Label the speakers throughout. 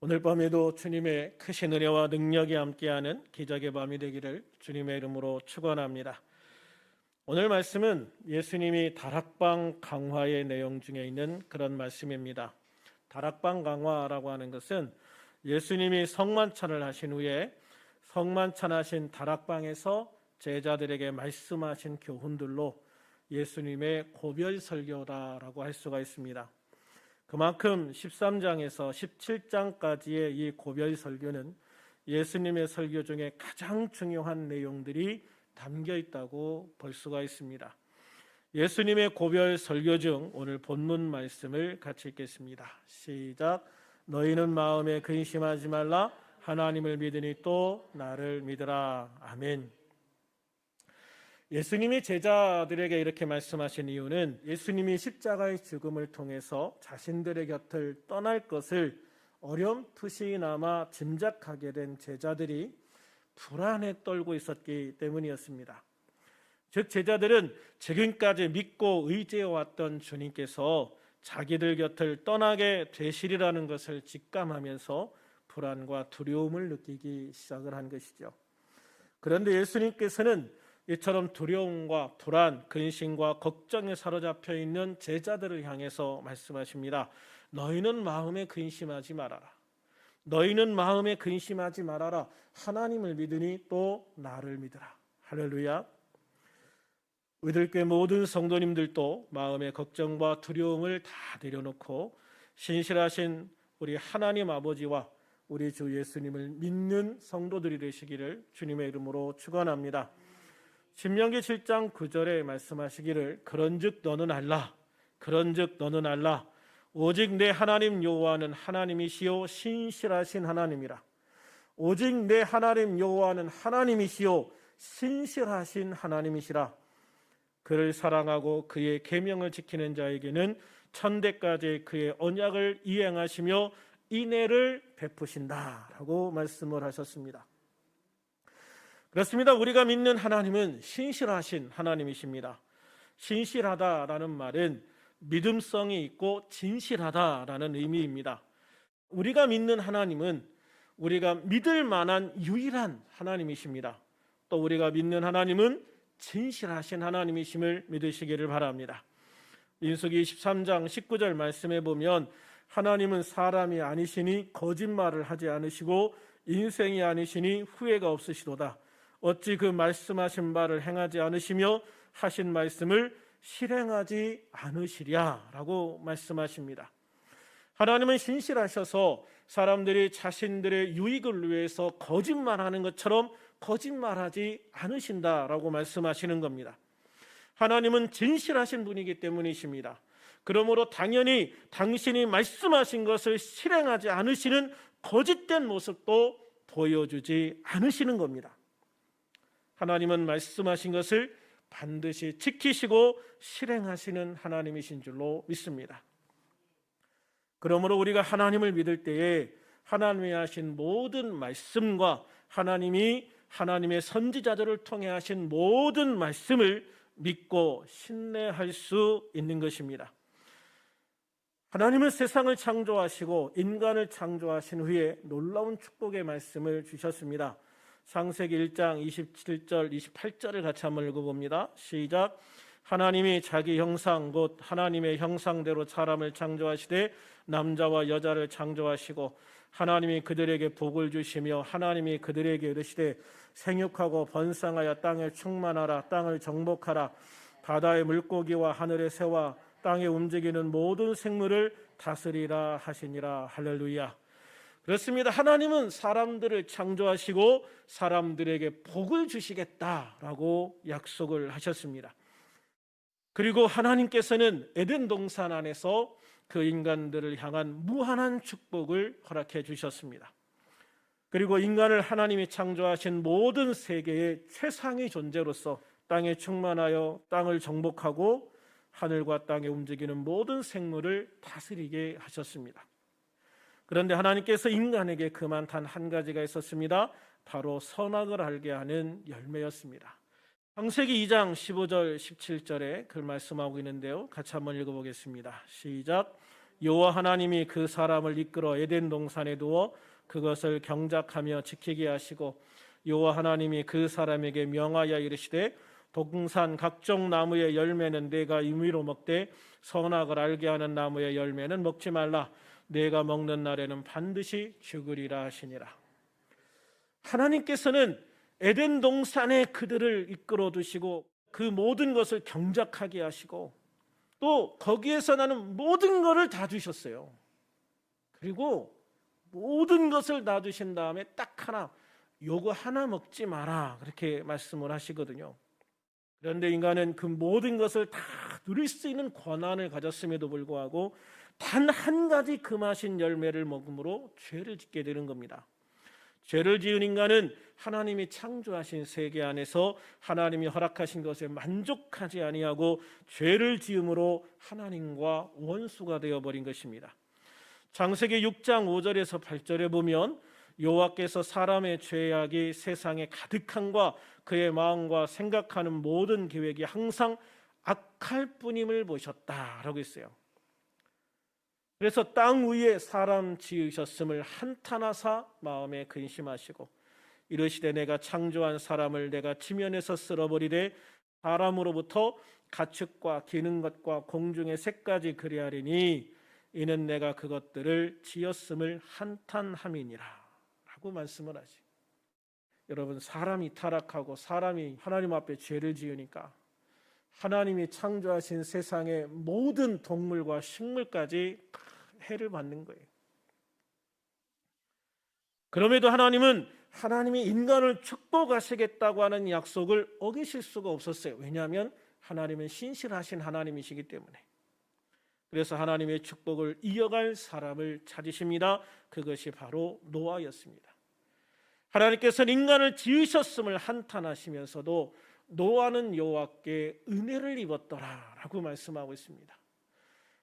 Speaker 1: 오늘 밤에도 주님의 크신 은혜와 능력이 함께하는 기적의 밤이 되기를 주님의 이름으로 축원합니다. 오늘 말씀은 예수님이 다락방 강화의 내용 중에 있는 그런 말씀입니다. 다락방 강화라고 하는 것은 예수님이 성만찬을 하신 후에 성만찬하신 다락방에서 제자들에게 말씀하신 교훈들로 예수님의 고별 설교다라고 할 수가 있습니다. 그만큼 13장에서 17장까지의 이 고별 설교는 예수님의 설교 중에 가장 중요한 내용들이 담겨 있다고 볼 수가 있습니다. 예수님의 고별 설교 중 오늘 본문 말씀을 같이 읽겠습니다. 시작. 너희는 마음에 근심하지 말라. 하나님을 믿으니 또 나를 믿으라. 아멘. 예수님이 제자들에게 이렇게 말씀하신 이유는 예수님이 십자가의 죽음을 통해서 자신들의 곁을 떠날 것을 어렴풋이나마 짐작하게 된 제자들이 불안에 떨고 있었기 때문이었습니다. 즉 제자들은 지금까지 믿고 의지해왔던 주님께서 자기들 곁을 떠나게 되시리라는 것을 직감하면서 불안과 두려움을 느끼기 시작을 한 것이죠. 그런데 예수님께서는 이처럼 두려움과 불안, 근심과 걱정에 사로잡혀 있는 제자들을 향해서 말씀하십니다. 너희는 마음에 근심하지 말아라. 너희는 마음에 근심하지 말아라. 하나님을 믿으니 또 나를 믿으라. 할렐루야. 우리들께 모든 성도님들도 마음의 걱정과 두려움을 다 내려놓고 신실하신 우리 하나님 아버지와 우리 주 예수님을 믿는 성도들이 되시기를 주님의 이름으로 축원합니다. 신명기 7장 9절에 말씀하시기를 그런즉 너는 알라 그런즉 너는 알라 오직 내 하나님 여호와는 하나님이시요 신실하신 하나님이라. 오직 내 하나님 여호와는 하나님이시요 신실하신 하나님이시라. 그를 사랑하고 그의 계명을 지키는 자에게는 천대까지 그의 언약을 이행하시며 인애를 베푸신다라고 말씀을 하셨습니다. 그렇습니다. 우리가 믿는 하나님은 신실하신 하나님이십니다. 신실하다라는 말은 믿음성이 있고 진실하다라는 의미입니다. 우리가 믿는 하나님은 우리가 믿을 만한 유일한 하나님이십니다. 또 우리가 믿는 하나님은 진실하신 하나님이심을 믿으시기를 바랍니다. 민수기 23장 19절 말씀에 보면 하나님은 사람이 아니시니 거짓말을 하지 않으시고 인생이 아니시니 후회가 없으시도다. 어찌 그 말씀하신 바를 행하지 않으시며 하신 말씀을 실행하지 않으시랴라고 말씀하십니다. 하나님은 신실하셔서 사람들이 자신들의 유익을 위해서 거짓말하는 것처럼 거짓말하지 않으신다라고 말씀하시는 겁니다. 하나님은 진실하신 분이기 때문이십니다. 그러므로 당연히 당신이 말씀하신 것을 실행하지 않으시는 거짓된 모습도 보여주지 않으시는 겁니다. 하나님은 말씀하신 것을 반드시 지키시고 실행하시는 하나님이신 줄로 믿습니다. 그러므로 우리가 하나님을 믿을 때에 하나님이 하신 모든 말씀과 하나님이 하나님의 선지자들을 통해 하신 모든 말씀을 믿고 신뢰할 수 있는 것입니다. 하나님은 세상을 창조하시고 인간을 창조하신 후에 놀라운 축복의 말씀을 주셨습니다. 창세기 1장 27절 28절을 같이 한번 읽어봅니다. 시작. 하나님이 자기 형상 곧 하나님의 형상대로 사람을 창조하시되 남자와 여자를 창조하시고 하나님이 그들에게 복을 주시며 하나님이 그들에게 이르시되 생육하고 번성하여 땅을 충만하라. 땅을 정복하라. 바다의 물고기와 하늘의 새와 땅에 움직이는 모든 생물을 다스리라 하시니라. 할렐루야. 그렇습니다. 하나님은 사람들을 창조하시고 사람들에게 복을 주시겠다라고 약속을 하셨습니다. 그리고 하나님께서는 에덴 동산 안에서 그 인간들을 향한 무한한 축복을 허락해 주셨습니다. 그리고 인간을 하나님이 창조하신 모든 세계의 최상의 존재로서 땅에 충만하여 땅을 정복하고 하늘과 땅에 움직이는 모든 생물을 다스리게 하셨습니다. 그런데 하나님께서 인간에게 그만 단 한 가지가 있었습니다. 바로 선악을 알게 하는 열매였습니다. 창세기 2장 15절 17절에 그 말씀하고 있는데요. 같이 한번 읽어보겠습니다. 시작. 여호와 하나님이 그 사람을 이끌어 에덴 동산에 두어 그것을 경작하며 지키게 하시고 여호와 하나님이 그 사람에게 명하여 이르시되 동산 각종 나무의 열매는 내가 임의로 먹되 선악을 알게 하는 나무의 열매는 먹지 말라. 내가 먹는 날에는 반드시 죽으리라 하시니라. 하나님께서는 에덴 동산에 그들을 이끌어 두시고 그 모든 것을 경작하게 하시고 또 거기에서 나는 모든 것을 다 주셨어요. 그리고 모든 것을 다 주신 다음에 딱 하나, 요거 하나 먹지 마라, 그렇게 말씀을 하시거든요. 그런데 인간은 그 모든 것을 다 누릴 수 있는 권한을 가졌음에도 불구하고 단 한 가지 금하신 열매를 먹음으로 죄를 짓게 되는 겁니다. 죄를 지은 인간은 하나님이 창조하신 세계 안에서 하나님이 허락하신 것에 만족하지 아니하고 죄를 지음으로 하나님과 원수가 되어버린 것입니다. 창세기 6장 5절에서 8절에 보면 여호와께서 사람의 죄악이 세상에 가득함과 그의 마음과 생각하는 모든 계획이 항상 악할 뿐임을 보셨다라고 했어요. 그래서 땅 위에 사람 지으셨음을 한탄하사 마음에 근심하시고 이르시되 내가 창조한 사람을 내가 지면에서 쓸어버리되 사람으로부터 가축과 기는 것과 공중의 새까지 그리하리니 이는 내가 그것들을 지었음을 한탄함이니라 라고 말씀을 하지. 여러분, 사람이 타락하고 사람이 하나님 앞에 죄를 지으니까 하나님이 창조하신 세상의 모든 동물과 식물까지 해를 받는 거예요. 그럼에도 하나님은 하나님이 인간을 축복하시겠다고 하는 약속을 어기실 수가 없었어요. 왜냐하면 하나님은 신실하신 하나님이시기 때문에. 그래서 하나님의 축복을 이어갈 사람을 찾으십니다. 그것이 바로 노아였습니다. 하나님께서는 인간을 지으셨음을 한탄하시면서도 노아는 여호와께 은혜를 입었더라라고 말씀하고 있습니다.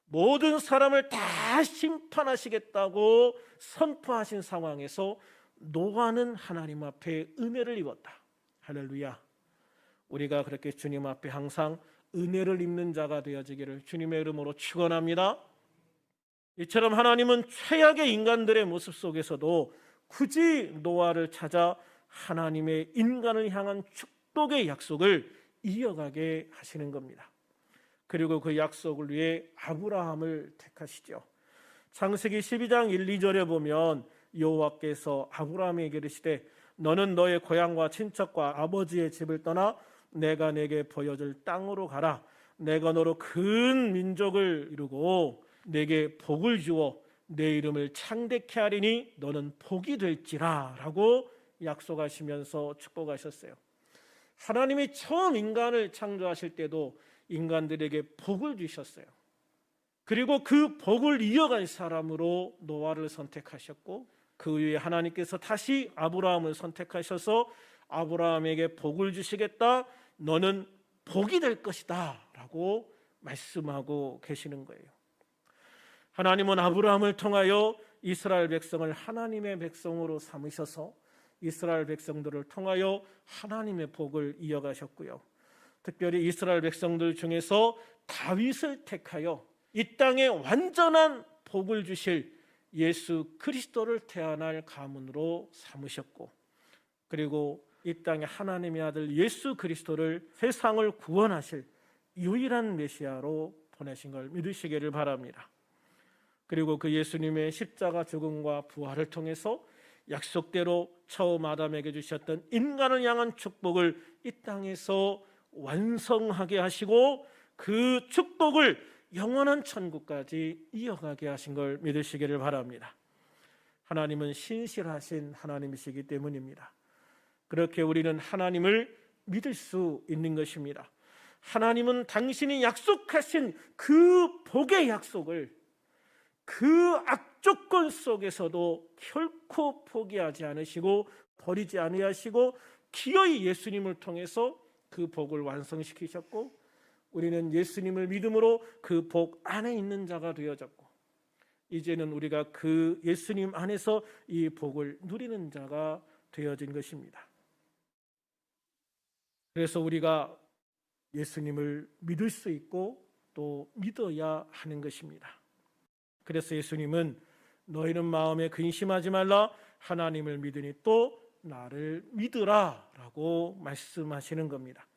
Speaker 1: 모든 사람을 다 심판하시겠다고 선포하신 상황에서 노아는 하나님 앞에 은혜를 입었다. 할렐루야. 우리가 그렇게 주님 앞에 항상 은혜를 입는 자가 되어지기를 주님의 이름으로 축원합니다. 이처럼 하나님은 최악의 인간들의 모습 속에서도 굳이 노아를 찾아 하나님의 인간을 향한 축복의 약속을 이어가게 하시는 겁니다. 그리고 그 약속을 위해 아브라함을 택하시죠. 창세기 12장 1, 2절에 보면 여호와께서 아브라함에게 이르시되 너는 너의 고향과 친척과 아버지의 집을 떠나 내가 내게 보여줄 땅으로 가라. 내가 너로 큰 민족을 이루고 내게 복을 주어 내 이름을 창대케 하리니 너는 복이 될지라 라고 약속하시면서 축복하셨어요. 하나님이 처음 인간을 창조하실 때도 인간들에게 복을 주셨어요. 그리고 그 복을 이어갈 사람으로 노아를 선택하셨고 그 위에 하나님께서 다시 아브라함을 선택하셔서 아브라함에게 복을 주시겠다. 너는 복이 될 것이다 라고 말씀하고 계시는 거예요. 하나님은 아브라함을 통하여 이스라엘 백성을 하나님의 백성으로 삼으셔서 이스라엘 백성들을 통하여 하나님의 복을 이어가셨고요. 특별히 이스라엘 백성들 중에서 다윗을 택하여 이 땅에 완전한 복을 주실 예수 그리스도를 태어날 가문으로 삼으셨고 그리고 이 땅에 하나님의 아들 예수 그리스도를 세상을 구원하실 유일한 메시아로 보내신 걸 믿으시기를 바랍니다. 그리고 그 예수님의 십자가 죽음과 부활을 통해서 약속대로 처음 아담에게 주셨던 인간을 향한 축복을 이 땅에서 완성하게 하시고 그 축복을 영원한 천국까지 이어가게 하신 걸 믿으시기를 바랍니다. 하나님은 신실하신 하나님이시기 때문입니다. 그렇게 우리는 하나님을 믿을 수 있는 것입니다. 하나님은 당신이 약속하신 그 복의 약속을 그 악조건 속에서도 결코 포기하지 않으시고 버리지 아니하시고 기어이 예수님을 통해서 그 복을 완성시키셨고 우리는 예수님을 믿음으로 그 복 안에 있는 자가 되어졌고 이제는 우리가 그 예수님 안에서 이 복을 누리는 자가 되어진 것입니다. 그래서 우리가 예수님을 믿을 수 있고 또 믿어야 하는 것입니다. 그래서 예수님은 너희는 마음에 근심하지 말라, 하나님을 믿으니 또 나를 믿으라 라고 말씀하시는 겁니다.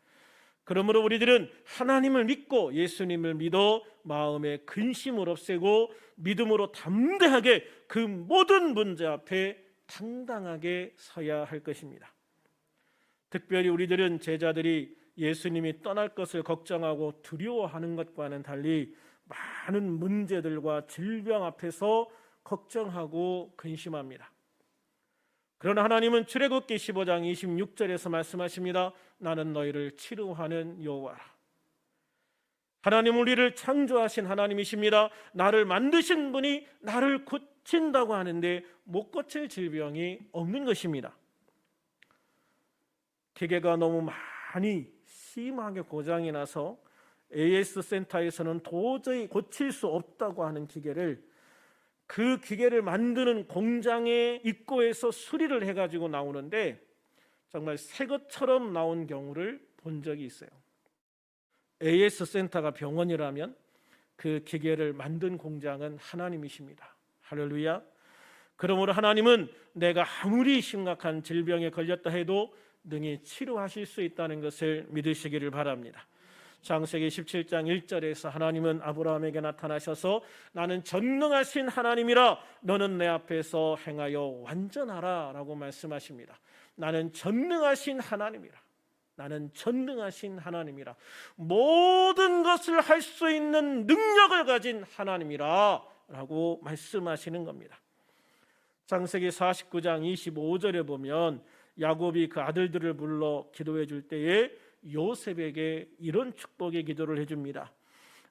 Speaker 1: 그러므로 우리들은 하나님을 믿고 예수님을 믿어 마음에 근심을 없애고 믿음으로 담대하게 그 모든 문제 앞에 당당하게 서야 할 것입니다. 특별히 우리들은 제자들이 예수님이 떠날 것을 걱정하고 두려워하는 것과는 달리 많은 문제들과 질병 앞에서 걱정하고 근심합니다. 그러나 하나님은 출애굽기 15장 26절에서 말씀하십니다. 나는 너희를 치료하는 여호와라. 하나님은 우리를 창조하신 하나님이십니다. 나를 만드신 분이 나를 고친다고 하는데 못 고칠 질병이 없는 것입니다. 기계가 너무 많이 심하게 고장이 나서 AS 센터에서는 도저히 고칠 수 없다고 하는 기계를 그 기계를 만드는 공장의 입구에서 수리를 해가지고 나오는데 정말 새 것처럼 나온 경우를 본 적이 있어요. AS 센터가 병원이라면 그 기계를 만든 공장은 하나님이십니다. 할렐루야. 그러므로 하나님은 내가 아무리 심각한 질병에 걸렸다 해도 능히 치료하실 수 있다는 것을 믿으시기를 바랍니다. 창세기 17장 1절에서 하나님은 아브라함에게 나타나셔서 나는 전능하신 하나님이라 너는 내 앞에서 행하여 완전하라 라고 말씀하십니다. 나는 전능하신 하나님이라. 나는 전능하신 하나님이라. 모든 것을 할 수 있는 능력을 가진 하나님이라 라고 말씀하시는 겁니다. 창세기 49장 25절에 보면 야곱이 그 아들들을 불러 기도해 줄 때에 요셉에게 이런 축복의 기도를 해줍니다.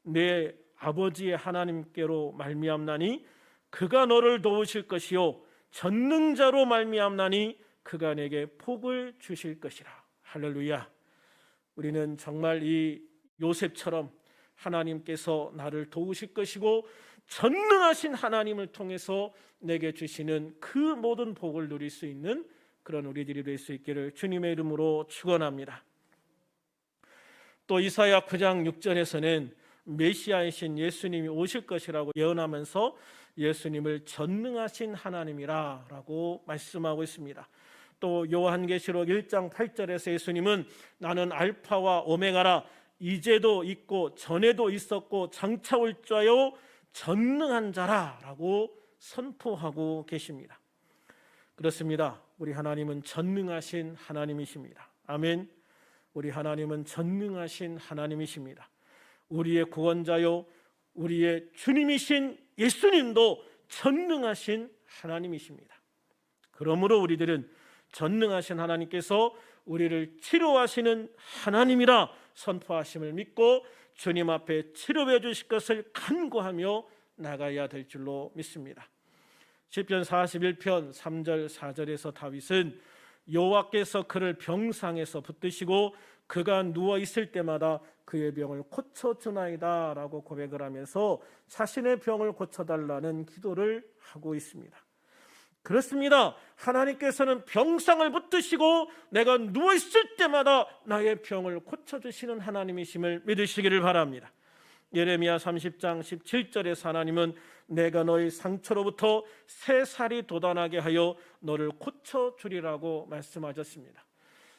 Speaker 1: 내 아버지의 하나님께로 말미암나니 그가 너를 도우실 것이요 전능자로 말미암나니 그가 내게 복을 주실 것이라. 할렐루야. 우리는 정말 이 요셉처럼 하나님께서 나를 도우실 것이고 전능하신 하나님을 통해서 내게 주시는 그 모든 복을 누릴 수 있는 그런 우리들이 될 수 있기를 주님의 이름으로 축원합니다. 또 이사야 9장 6절에서는 메시아이신 예수님이 오실 것이라고 예언하면서 예수님을 전능하신 하나님이라 라고 말씀하고 있습니다. 또 요한계시록 1장 8절에서 예수님은 나는 알파와 오메가라, 이제도 있고 전에도 있었고 장차 올 자요 전능한 자라 라고 선포하고 계십니다. 그렇습니다. 우리 하나님은 전능하신 하나님이십니다. 아멘. 우리 하나님은 전능하신 하나님이십니다. 우리의 구원자요 우리의 주님이신 예수님도 전능하신 하나님이십니다. 그러므로 우리들은 전능하신 하나님께서 우리를 치료하시는 하나님이라 선포하심을 믿고 주님 앞에 치료해 주실 것을 간구하며 나가야 될 줄로 믿습니다. 시편 41편 3절 4절에서 다윗은 여호와께서 그를 병상에서 붙드시고 그가 누워 있을 때마다 그의 병을 고쳐주나이다 라고 고백을 하면서 자신의 병을 고쳐달라는 기도를 하고 있습니다. 그렇습니다. 하나님께서는 병상을 붙드시고 내가 누워 있을 때마다 나의 병을 고쳐주시는 하나님이심을 믿으시기를 바랍니다. 예레미야 30장 17절에서 하나님은 내가 너의 상처로부터 새 살이 돋아나게 하여 너를 고쳐주리라고 말씀하셨습니다.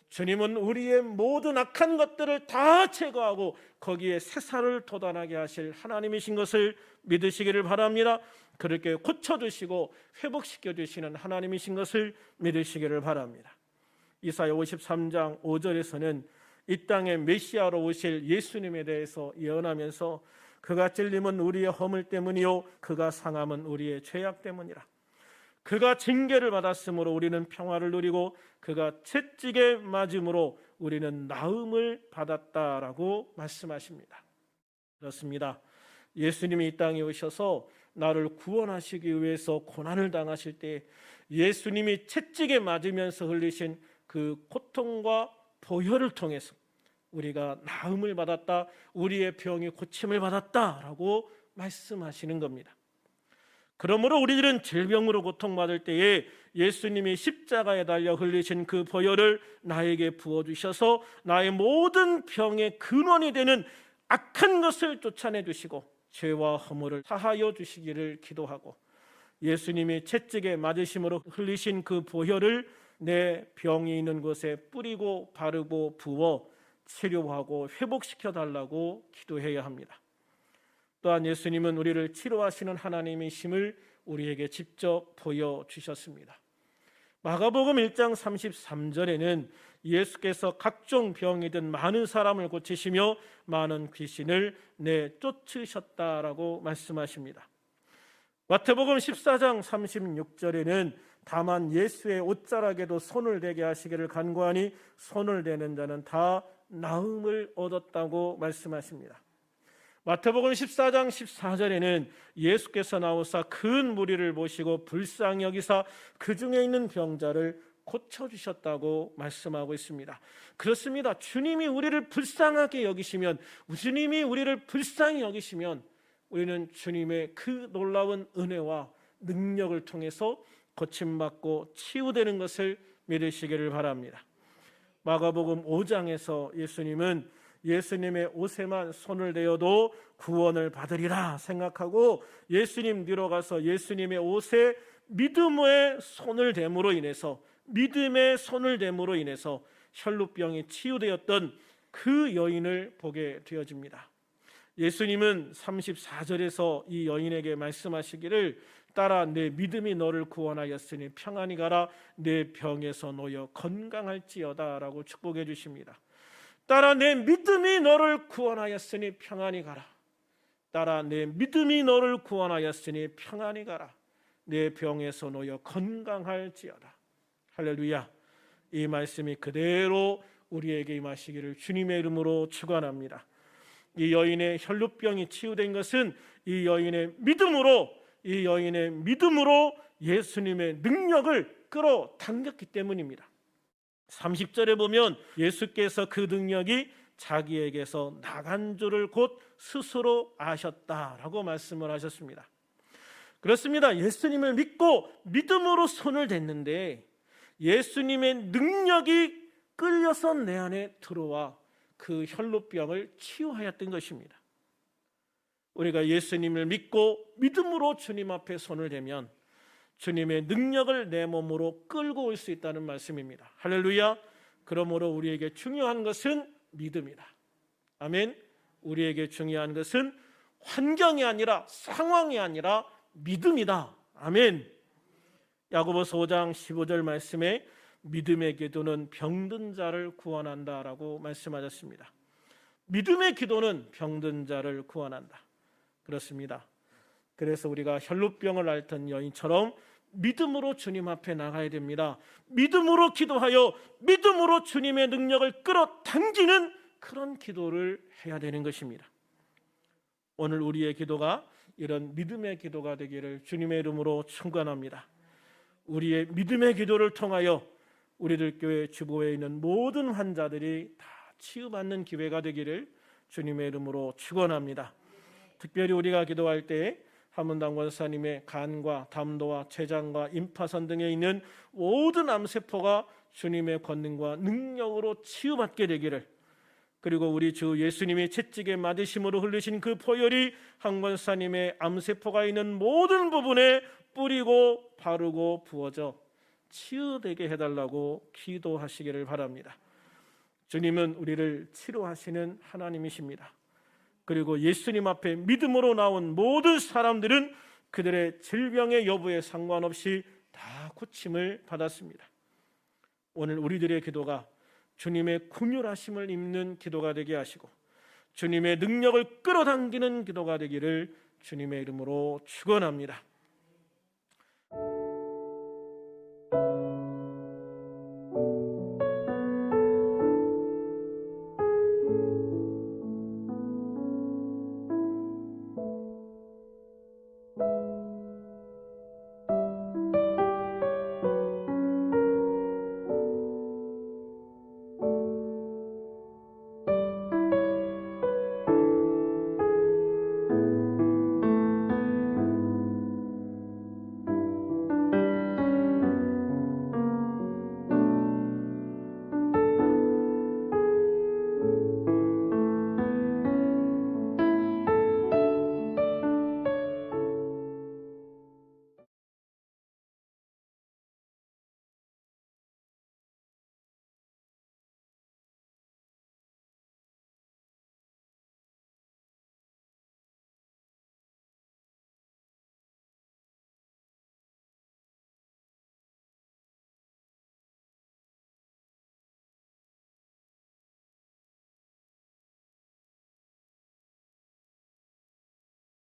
Speaker 1: 주님은 우리의 모든 악한 것들을 다 제거하고 거기에 새 살을 돋아나게 하실 하나님이신 것을 믿으시기를 바랍니다. 그렇게 고쳐주시고 회복시켜주시는 하나님이신 것을 믿으시기를 바랍니다. 이사야 53장 5절에서는 이 땅에 메시아로 오실 예수님에 대해서 예언하면서 그가 찔림은 우리의 허물 때문이요 그가 상함은 우리의 죄악 때문이라. 그가 징계를 받았으므로 우리는 평화를 누리고 그가 채찍에 맞음으로 우리는 나음을 받았다라고 말씀하십니다. 그렇습니다. 예수님이 이 땅에 오셔서 나를 구원하시기 위해서 고난을 당하실 때 예수님이 채찍에 맞으면서 흘리신 그 고통과 보혈을 통해서 우리가 나음을 받았다, 우리의 병이 고침을 받았다라고 말씀하시는 겁니다. 그러므로 우리들은 질병으로 고통받을 때에 예수님이 십자가에 달려 흘리신 그 보혈을 나에게 부어주셔서 나의 모든 병의 근원이 되는 악한 것을 쫓아내 주시고 죄와 허물을 사하여 주시기를 기도하고, 예수님이 채찍에 맞으심으로 흘리신 그 보혈을 내 병이 있는 곳에 뿌리고 바르고 부어 치료하고 회복시켜 달라고 기도해야 합니다. 또한 예수님은 우리를 치료하시는 하나님이심을 우리에게 직접 보여주셨습니다. 마가복음 1장 33절에는 예수께서 각종 병이 든 많은 사람을 고치시며 많은 귀신을 내쫓으셨다라고 말씀하십니다. 마태복음 14장 36절에는 다만 예수의 옷자락에도 손을 대게 하시기를 간구하니 손을 대는 자는 다 나음을 얻었다고 말씀하십니다. 마태복음 14장 14절에는 예수께서 나오사 큰 무리를 보시고 불쌍히 여기사 그 중에 있는 병자를 고쳐주셨다고 말씀하고 있습니다. 그렇습니다. 주님이 우리를 불쌍하게 여기시면, 주님이 우리를 불쌍히 여기시면 우리는 주님의 그 놀라운 은혜와 능력을 통해서 고침받고 치유되는 것을 믿으시기를 바랍니다. 마가복음 5장에서 예수님은 예수님의 옷에만 손을 대어도 구원을 받으리라 생각하고 예수님 뒤로 가서 예수님의 옷에 믿음의 손을 댐으로 인해서 혈루병이 치유되었던 그 여인을 보게 되어집니다. 예수님은 34절에서 이 여인에게 말씀하시기를 따라 내 믿음이 너를 구원하였으니 평안히 가라, 내 병에서 놓여 건강할지어다 라고 축복해 주십니다. 따라 내 믿음이 너를 구원하였으니 평안히 가라. 따라 내 믿음이 너를 구원하였으니 평안히 가라. 내 병에서 놓여 건강할지어다. 할렐루야. 이 말씀이 그대로 우리에게 임하시기를 주님의 이름으로 축원합니다. 이 여인의 혈루병이 치유된 것은 이 여인의 믿음으로 예수님의 능력을 끌어당겼기 때문입니다. 30절에 보면 예수께서 그 능력이 자기에게서 나간 줄을 곧 스스로 아셨다라고 말씀을 하셨습니다. 그렇습니다. 예수님을 믿고 믿음으로 손을 댔는데 예수님의 능력이 끌려서 내 안에 들어와 그 혈루병을 치유하였던 것입니다. 우리가 예수님을 믿고 믿음으로 주님 앞에 손을 대면 주님의 능력을 내 몸으로 끌고 올 수 있다는 말씀입니다. 할렐루야. 그러므로 우리에게 중요한 것은 믿음이다. 아멘. 우리에게 중요한 것은 환경이 아니라 상황이 아니라 믿음이다. 아멘. 야고보서 5장 15절 말씀에 믿음의 기도는 병든 자를 구원한다라고 말씀하셨습니다. 믿음의 기도는 병든 자를 구원한다. 그렇습니다. 그래서 우리가 혈루병을 앓던 여인처럼 믿음으로 주님 앞에 나가야 됩니다. 믿음으로 기도하여 믿음으로 주님의 능력을 끌어당기는 그런 기도를 해야 되는 것입니다. 오늘 우리의 기도가 이런 믿음의 기도가 되기를 주님의 이름으로 축원합니다. 우리의 믿음의 기도를 통하여 우리들 교회 주보에 있는 모든 환자들이 다 치유받는 기회가 되기를 주님의 이름으로 축원합니다. 특별히 우리가 기도할 때 하문당 권사님의 간과 담도와 췌장과 임파선 등에 있는 모든 암세포가 주님의 권능과 능력으로 치유받게 되기를, 그리고 우리 주 예수님이 채찍에 맞으심으로 흘리신 그 보혈이 한 권사님의 암세포가 있는 모든 부분에 뿌리고 바르고 부어져 치유되게 해달라고 기도하시기를 바랍니다. 주님은 우리를 치료하시는 하나님이십니다. 그리고 예수님 앞에 믿음으로 나온 모든 사람들은 그들의 질병의 여부에 상관없이 다 고침을 받았습니다. 오늘 우리들의 기도가 주님의 긍휼하심을 입는 기도가 되게 하시고 주님의 능력을 끌어당기는 기도가 되기를 주님의 이름으로 축원합니다.